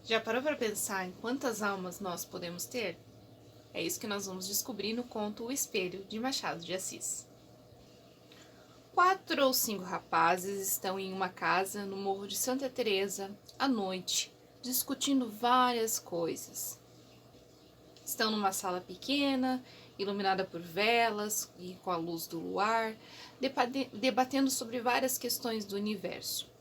Já parou para pensar em quantas almas nós podemos ter? É isso que nós vamos descobrir no conto O Espelho, de Machado de Assis. 4 ou 5 rapazes estão em uma casa no Morro de Santa Teresa, à noite, discutindo várias coisas. Estão numa sala pequena, iluminada por velas e com a luz do luar, debatendo sobre várias questões do universo.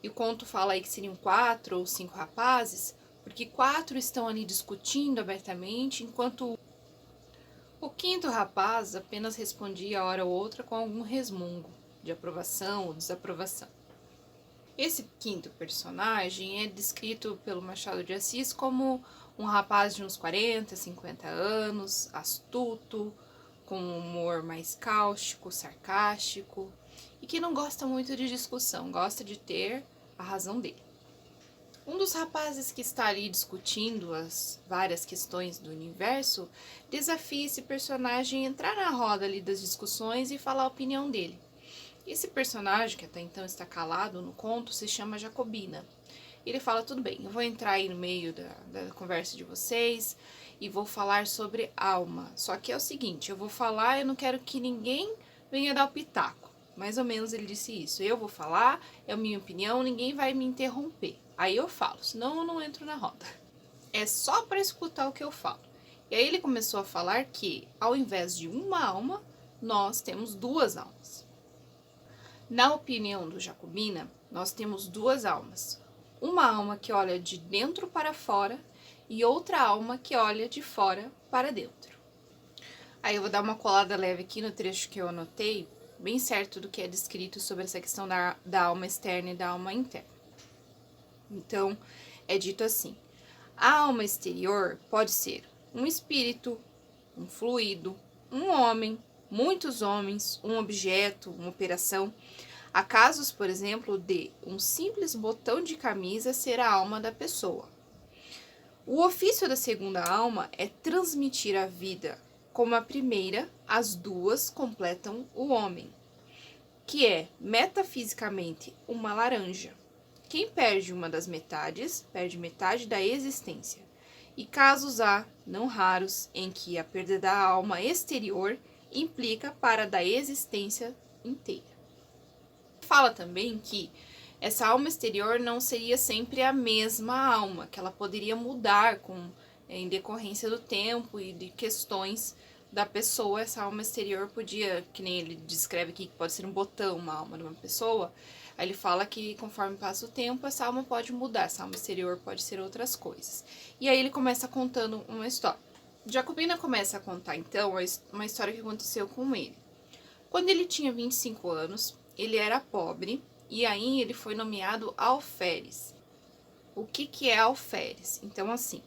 E o conto fala aí que seriam 4 ou 5 rapazes, porque 4 estão ali discutindo abertamente, enquanto o quinto rapaz apenas respondia hora ou outra com algum resmungo, de aprovação ou desaprovação. Esse quinto personagem é descrito pelo Machado de Assis como um rapaz de uns 40, 50 anos, astuto, com um humor mais cáustico, sarcástico, e que não gosta muito de discussão, gosta de ter a razão dele. Um dos rapazes que está ali discutindo as várias questões do universo desafia esse personagem a entrar na roda ali das discussões e falar a opinião dele. Esse personagem, que até então está calado no conto, se chama Jacobina. Ele fala, tudo bem, eu vou entrar aí no meio da conversa de vocês e vou falar sobre alma. Só que é o seguinte, eu vou falar, eu não quero que ninguém venha dar o pitaco. Mais ou menos ele disse isso. Eu vou falar, é a minha opinião, ninguém vai me interromper. Aí eu falo, senão eu não entro na roda. É só para escutar o que eu falo. E aí ele começou a falar que, ao invés de uma alma, nós temos duas almas. Na opinião do Jacobina, nós temos duas almas. Uma alma que olha de dentro para fora e outra alma que olha de fora para dentro. Aí eu vou dar uma colada leve aqui no trecho que eu anotei, bem certo do que é descrito sobre essa questão da alma externa e da alma interna. Então, é dito assim: a alma exterior pode ser um espírito, um fluido, um homem, muitos homens, um objeto, uma operação. Há casos, por exemplo, de um simples botão de camisa ser a alma da pessoa. O ofício da segunda alma é transmitir a vida. Como a primeira, as duas completam o homem, que é, metafisicamente, uma laranja. Quem perde uma das metades, perde metade da existência. E casos há, não raros, em que a perda da alma exterior implica para da existência inteira. Fala também que essa alma exterior não seria sempre a mesma alma, que ela poderia mudar em decorrência do tempo e de questões da pessoa. Essa alma exterior podia, que nem ele descreve aqui, que pode ser um botão, uma alma de uma pessoa. Aí ele fala que conforme passa o tempo, essa alma pode mudar, essa alma exterior pode ser outras coisas. E aí ele começa contando uma história. Jacobina começa a contar, então, uma história que aconteceu com ele. Quando ele tinha 25 anos, ele era pobre e aí ele foi nomeado alferes. O que é alferes? Então, assim,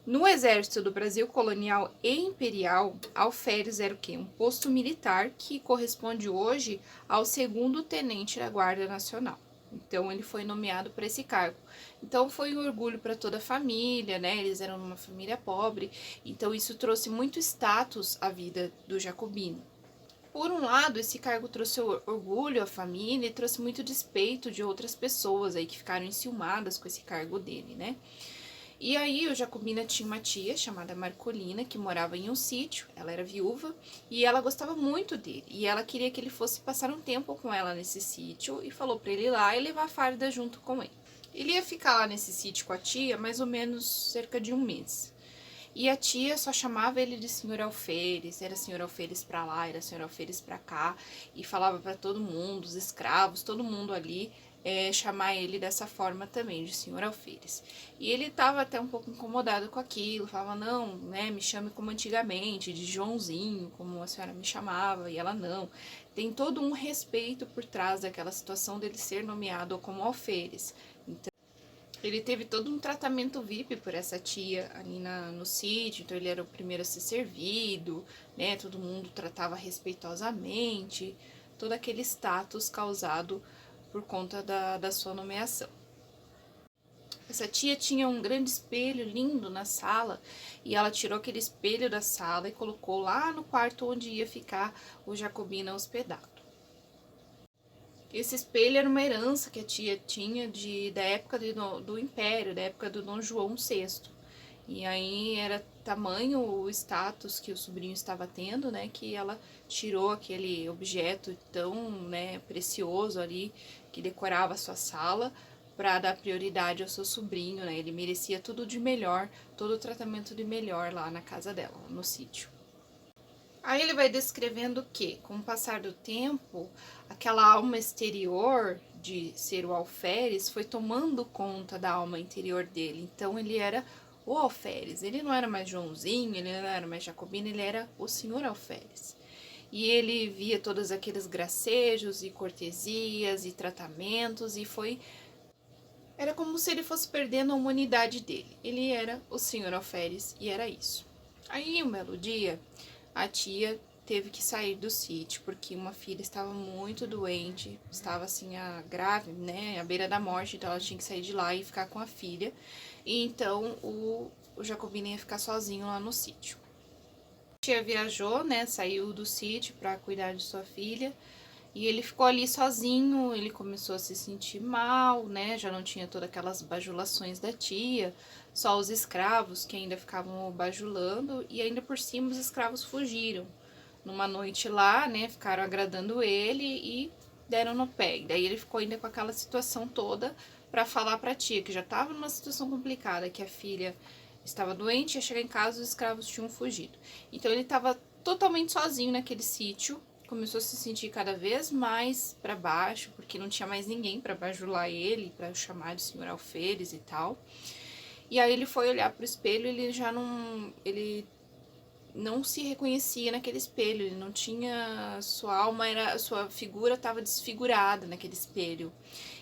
no exército do Brasil colonial e imperial, alferes era o quê? Um posto militar que corresponde hoje ao segundo tenente da Guarda Nacional. Então, ele foi nomeado para esse cargo. Então, foi um orgulho para toda a família, né? Eles eram uma família pobre, então isso trouxe muito status à vida do Jacobino. Por um lado, esse cargo trouxe orgulho à família e trouxe muito despeito de outras pessoas aí que ficaram enciumadas com esse cargo dele, né? E aí o Jacobina tinha uma tia chamada Marcolina que morava em um sítio, ela era viúva e ela gostava muito dele. E ela queria que ele fosse passar um tempo com ela nesse sítio e falou para ele ir lá e levar a farda junto com ele. Ele ia ficar lá nesse sítio com a tia mais ou menos cerca de um mês. E a tia só chamava ele de senhor alferes, era senhor alferes pra lá, era senhor alferes pra cá, e falava para todo mundo, os escravos, todo mundo ali, chamar ele dessa forma também, de senhor alferes. E ele estava até um pouco incomodado com aquilo, falava, não, né, me chame como antigamente, de Joãozinho, como a senhora me chamava, e ela não. Tem todo um respeito por trás daquela situação dele ser nomeado como alferes. Ele teve todo um tratamento VIP por essa tia ali no sítio, então ele era o primeiro a ser servido, né? Todo mundo tratava respeitosamente, todo aquele status causado por conta da sua nomeação. Essa tia tinha um grande espelho lindo na sala e ela tirou aquele espelho da sala e colocou lá no quarto onde ia ficar o Jacobina hospedado. Esse espelho era uma herança que a tia tinha da época do Império, da época do Dom João VI. E aí era tamanho o status que o sobrinho estava tendo, né, que ela tirou aquele objeto tão, né, precioso ali, que decorava a sua sala, para dar prioridade ao seu sobrinho, né, ele merecia tudo de melhor, todo o tratamento de melhor lá na casa dela, no sítio. Aí ele vai descrevendo que, com o passar do tempo, aquela alma exterior de ser o alferes foi tomando conta da alma interior dele. Então ele era o alferes, ele não era mais Joãozinho, ele não era mais Jacobina, ele era o senhor alferes. E ele via todos aqueles gracejos e cortesias e tratamentos e era como se ele fosse perdendo a humanidade dele. Ele era o senhor alferes e era isso. Aí um belo dia, a tia teve que sair do sítio porque uma filha estava muito doente, estava assim grave, né, à beira da morte, então ela tinha que sair de lá e ficar com a filha. E então o Jacobino ia ficar sozinho lá no sítio. A tia viajou, né, saiu do sítio para cuidar de sua filha. E ele ficou ali sozinho, ele começou a se sentir mal, né? Já não tinha todas aquelas bajulações da tia, só os escravos que ainda ficavam bajulando, e ainda por cima os escravos fugiram. Numa noite lá, né? Ficaram agradando ele e deram no pé. E daí ele ficou ainda com aquela situação toda para falar pra tia, que já tava numa situação complicada, que a filha estava doente, ia chegar em casa, os escravos tinham fugido. Então ele estava totalmente sozinho naquele sítio. Começou a se sentir cada vez mais para baixo, porque não tinha mais ninguém para bajular ele, para chamar de senhor alferes e tal. E aí ele foi olhar pro espelho, ele não se reconhecia naquele espelho, ele não tinha, sua figura estava desfigurada naquele espelho.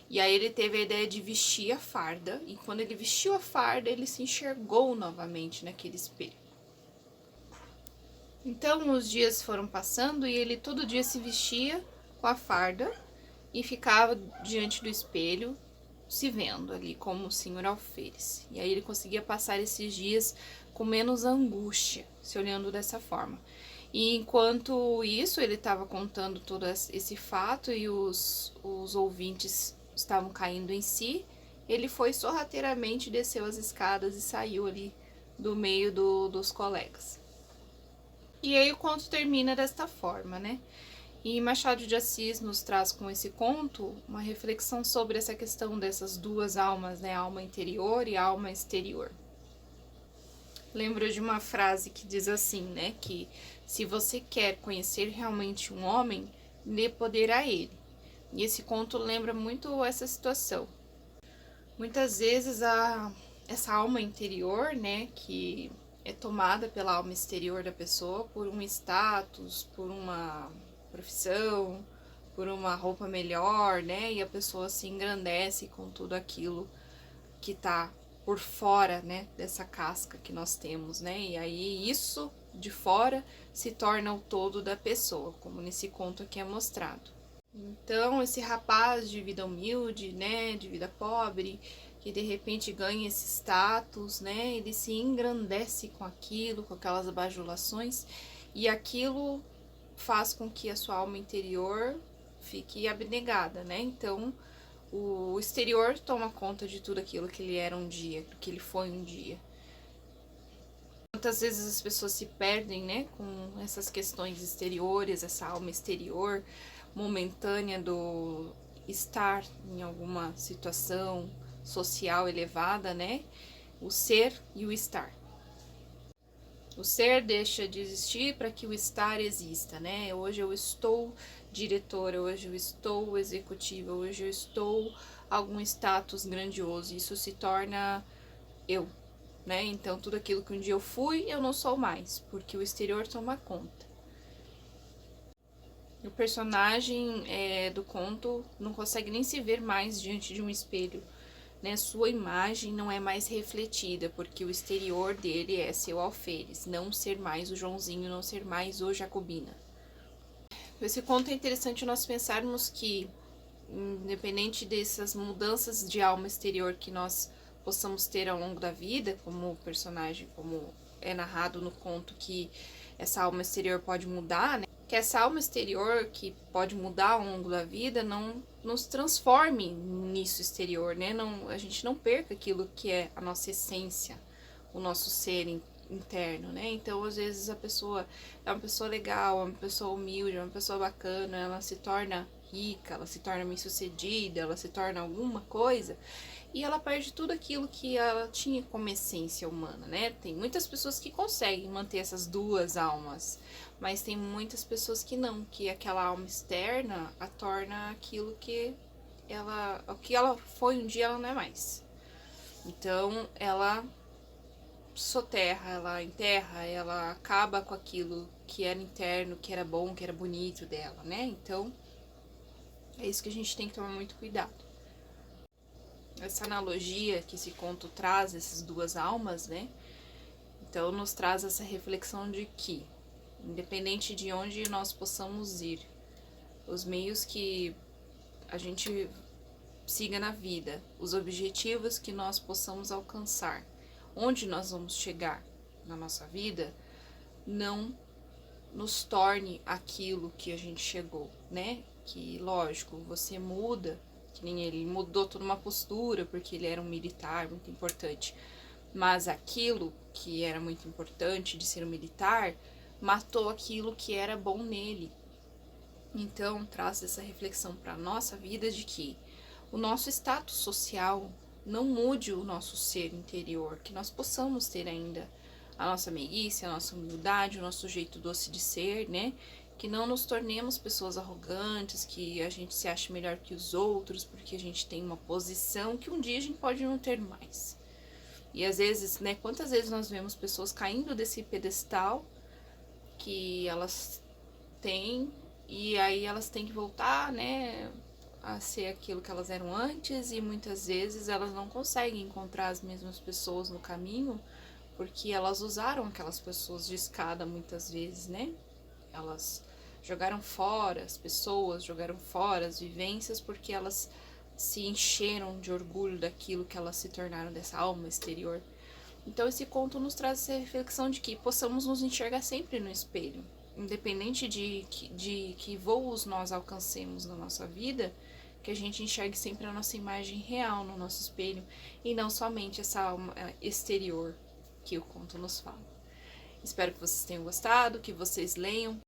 E aí ele teve a ideia de vestir a farda, e quando ele vestiu a farda, ele se enxergou novamente naquele espelho. Então os dias foram passando e ele todo dia se vestia com a farda e ficava diante do espelho se vendo ali como o senhor alferes. E aí ele conseguia passar esses dias com menos angústia, se olhando dessa forma. E enquanto isso, ele estava contando todo esse fato e os ouvintes estavam caindo em si, ele foi sorrateiramente, desceu as escadas e saiu ali do meio dos colegas. E aí o conto termina desta forma, né? E Machado de Assis nos traz com esse conto uma reflexão sobre essa questão dessas duas almas, né? A alma interior e a alma exterior. Lembro de uma frase que diz assim, né? Que se você quer conhecer realmente um homem, dê poder a ele. E esse conto lembra muito essa situação. Muitas vezes essa alma interior, né? Que é tomada pela alma exterior da pessoa por um status, por uma profissão, por uma roupa melhor, né? E a pessoa se engrandece com tudo aquilo que tá por fora, né? Dessa casca que nós temos, né? E aí isso de fora se torna o todo da pessoa, como nesse conto aqui é mostrado. Então, esse rapaz de vida humilde, né? De vida pobre, que de repente ganha esse status, né? Ele se engrandece com aquilo, com aquelas bajulações, e aquilo faz com que a sua alma interior fique abnegada, né? Então, o exterior toma conta de tudo aquilo que ele era um dia, que ele foi um dia. Quantas vezes as pessoas se perdem, né, com essas questões exteriores, essa alma exterior momentânea do estar em alguma situação social elevada, né? O ser e o estar. O ser deixa de existir para que o estar exista, né? Hoje eu estou diretora, hoje eu estou executiva, hoje eu estou algum status grandioso. Isso se torna eu, né? Então tudo aquilo que um dia eu fui, eu não sou mais, porque o exterior toma conta. O personagem do conto não consegue nem se ver mais diante de um espelho, né? Sua imagem não é mais refletida, porque o exterior dele é seu alferes, não ser mais o Joãozinho, não ser mais o Jacobina. Esse conto é interessante nós pensarmos que, independente dessas mudanças de alma exterior que nós possamos ter ao longo da vida, como o personagem, como é narrado no conto, que essa alma exterior pode mudar, né? Que essa alma exterior que pode mudar ao longo da vida não nos transforme nisso exterior, né? Não, a gente não perca aquilo que é a nossa essência, o nosso ser interno, né? Então, às vezes a pessoa é uma pessoa legal, é uma pessoa humilde, é uma pessoa bacana, ela se torna rica, ela se torna bem-sucedida, ela se torna alguma coisa e ela perde tudo aquilo que ela tinha como essência humana, né? Tem muitas pessoas que conseguem manter essas duas almas, mas tem muitas pessoas que não, que aquela alma externa a torna aquilo que o que ela foi um dia ela não é mais. Então, ela soterra, ela enterra, ela acaba com aquilo que era interno, que era bom, que era bonito dela, né? Então, é isso que a gente tem que tomar muito cuidado. Essa analogia que esse conto traz, essas duas almas, né? Então, nos traz essa reflexão de que, independente de onde nós possamos ir, os meios que a gente siga na vida, os objetivos que nós possamos alcançar, onde nós vamos chegar na nossa vida, não nos torne aquilo que a gente chegou, né? Que, lógico, você muda, que nem ele mudou toda uma postura, porque ele era um militar muito importante, mas aquilo que era muito importante de ser um militar, matou aquilo que era bom nele. Então, traz essa reflexão para a nossa vida de que o nosso status social não mude o nosso ser interior, que nós possamos ter ainda a nossa meiguice, a nossa humildade, o nosso jeito doce de ser, né? Que não nos tornemos pessoas arrogantes, que a gente se ache melhor que os outros, porque a gente tem uma posição que um dia a gente pode não ter mais. E às vezes, né, quantas vezes nós vemos pessoas caindo desse pedestal que elas têm, e aí elas têm que voltar, né, a ser aquilo que elas eram antes, e muitas vezes elas não conseguem encontrar as mesmas pessoas no caminho, porque elas usaram aquelas pessoas de escada muitas vezes, né? Elas jogaram fora as pessoas, jogaram fora as vivências, porque elas se encheram de orgulho daquilo que elas se tornaram, dessa alma exterior. Então esse conto nos traz essa reflexão de que possamos nos enxergar sempre no espelho, independente de que voos nós alcancemos na nossa vida, que a gente enxergue sempre a nossa imagem real no nosso espelho e não somente essa alma exterior que o conto nos fala. Espero que vocês tenham gostado, que vocês leiam.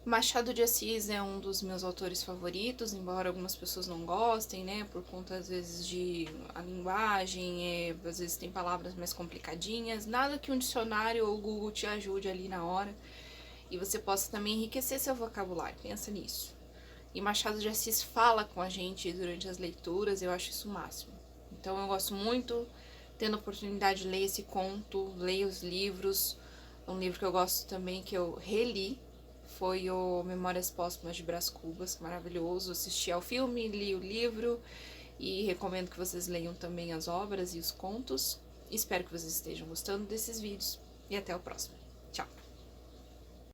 Machado de Assis é um dos meus autores favoritos, embora algumas pessoas não gostem, né, por conta às vezes de a linguagem, às vezes tem palavras mais complicadinhas, nada que um dicionário ou o Google te ajude ali na hora, e você possa também enriquecer seu vocabulário, pensa nisso. E Machado de Assis fala com a gente durante as leituras, eu acho isso o máximo. Então eu gosto muito, tendo a oportunidade de ler esse conto, leio os livros. Um livro que eu gosto também, que eu reli, foi o Memórias Póstumas de Brás Cubas, maravilhoso. Assisti ao filme, li o livro e recomendo que vocês leiam também as obras e os contos. Espero que vocês estejam gostando desses vídeos e até o próximo.